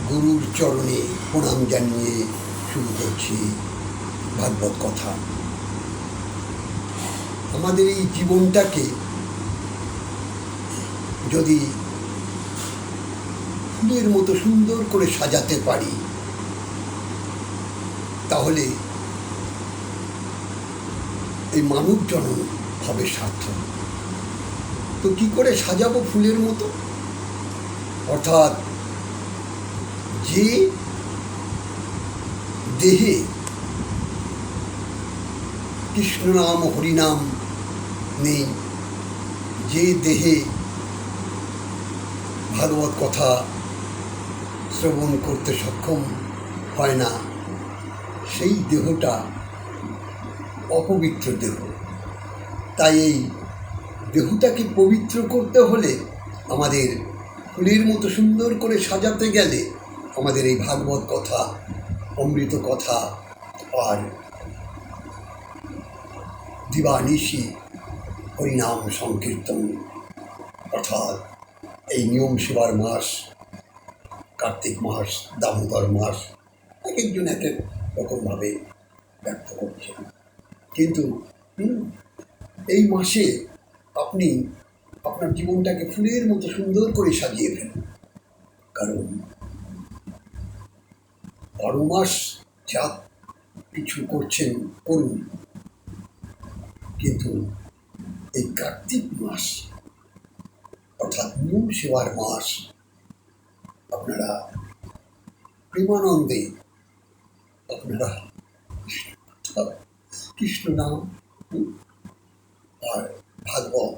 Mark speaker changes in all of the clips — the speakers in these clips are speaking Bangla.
Speaker 1: গুরুর চরণে প্রণাম জানিয়ে শুরু করছি ভাগবত কথা। আমাদের এই জীবনটাকে যদি ফুলের মতো সুন্দর করে সাজাতে পারি তাহলে এই মানব জন্ম হবে সার্থক। তো কি করে সাজাবো ফুলের মতো? অর্থাৎ যে দেহে কৃষ্ণ নাম হরিনাম নেই, যে দেহে ভাগবত কথা শ্রবণ করতে সক্ষম হয় না, সেই দেহটা অপবিত্র দেহ। তাই এই দেহটাকে পবিত্র করতে হলে, আমাদের ফুলের মতো সুন্দর করে সাজাতে গেলে আমাদের এই ভাগবত কথা, অমৃত কথা আর দিবানিশি হরিনাম সংকীর্তন, অর্থাৎ এই নিয়ম সেবার মাস, কার্তিক মাস, দামোদর মাস, এক একজন এক এক রকমভাবে ব্যক্ত করছেন। কিন্তু এই মাসে আপনি আপনার জীবনটাকে ফুলের মতো সুন্দর করে সাজিয়ে ফেলুন। কারণ 12 মাস যা কিছু করছেন করুন, কিন্তু এই কার্তিক মাস অর্থাৎ নিয়ম সেবার মাস আপনারা প্রেমানন্দে আপনারা কৃষ্ণ নাম আর ভাগবত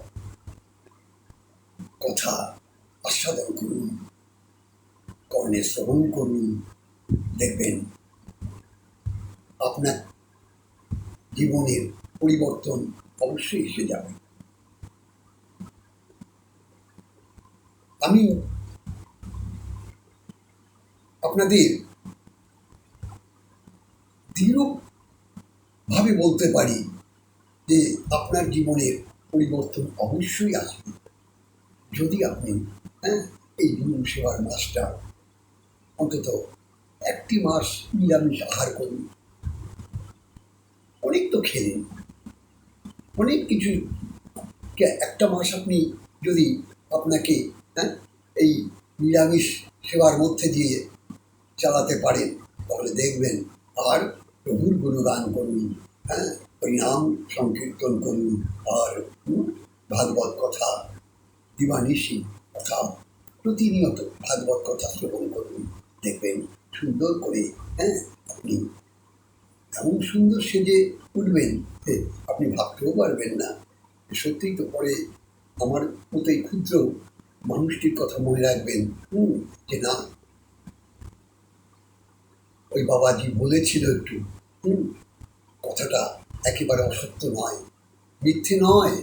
Speaker 1: কথা আস্বাদন করুন, কর্ণে শ্রবণ করুন। দেখবেন আপনার জীবনের পরিবর্তন অবশ্যই এসে যাবে। আমি আপনাদের দৃঢ়ভাবে বলতে পারি যে আপনার জীবনের পরিবর্তন অবশ্যই আসবে যদি আপনি এই নিয়ম সেবার মাসটা অন্তত একটি মাস নিরামিষ আহার করুন। অনেক তো খেলেন, অনেক কিছু, একটা মাস আপনি যদি আপনাকে এই নিরামিষ সেবার মধ্যে দিয়ে চালাতে পারেন, তাহলে দেখবেন আর প্রভুর গুণগান করুন, হরিনাম সংকীর্তন করুন, আর ভাগবত কথা দিবানিশি কথা প্রতিনিয়ত ভাগবত কথা শ্রবণ করুন। দেখবেন সুন্দর করে আপনি এমন সুন্দর সেজে উঠবেন যে আপনি ভাবতেও পারবেন না। সত্যিই তো পরে আমার মতো এই ক্ষুদ্র মানুষটির কথা মনে রাখবেন যে না, ওই বাবাজি বলেছিল একটু, কথাটা একেবারে অসত্য নয়, মিথ্যে নয়।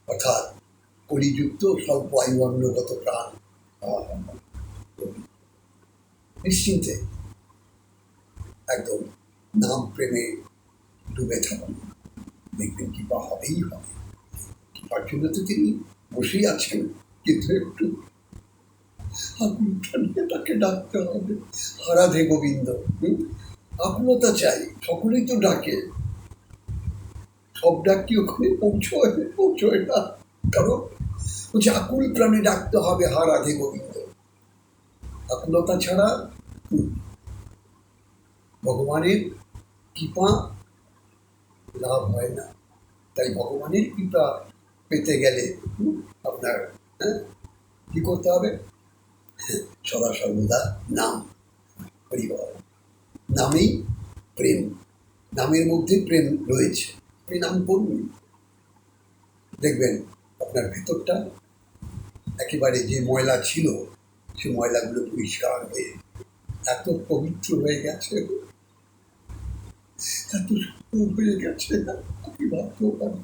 Speaker 1: অর্থাৎ কলিযুক্ত স্বল্প আয়ু অন্নগত প্রাণ, নিশ্চিন্তে একদম নাম প্রেমে ডুবে থাকুন। দেখবেন কৃপা হবেই হবে। কৃপার জন্য তো তিনি বসেই আছেন, কিন্তু একটু তাকে ডাকতে হবে। হারাধে গোবিন্দ, আকুলতা চাই। সকলেই তো ডাকে, সব ডাক কি ওখানে পৌঁছয় না। কারণ বলছে আকুল প্রাণে ডাকতে হবে হারাধে গোবিন্দ। আকুলতা ছাড়া ভগবানের কৃপা লাভ হয় না। তাই ভগবানের কৃপা পেতে গেলে আপনার কি করতে হবে? সদা সর্বদা নাম, হরিবল। নামেই প্রেম, নামের মধ্যে প্রেম রয়েছে। আপনি নাম করুন, দেখবেন আপনার ভেতরটা একেবারে যে ময়লা ছিল সে ময়লাগুলো পরিষ্কার হয়ে এত পবিত্র হয়ে গেছে, এত সুন্দর হয়ে গেছে, আপনি ভাবতেও পারেন।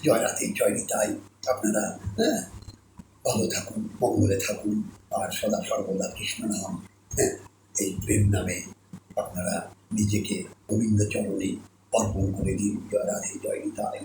Speaker 1: জয় রাধে, জয় নিতাই। আপনারা ভালো থাকুন, মঙ্গলে থাকুন, আর সদা সর্বদা কৃষ্ণ নাম, এই প্রেম নামে আপনারা নিজেকে গোবিন্দ চরণে অর্পণ করে দিন। জয় রাধে, জয় নিতাই।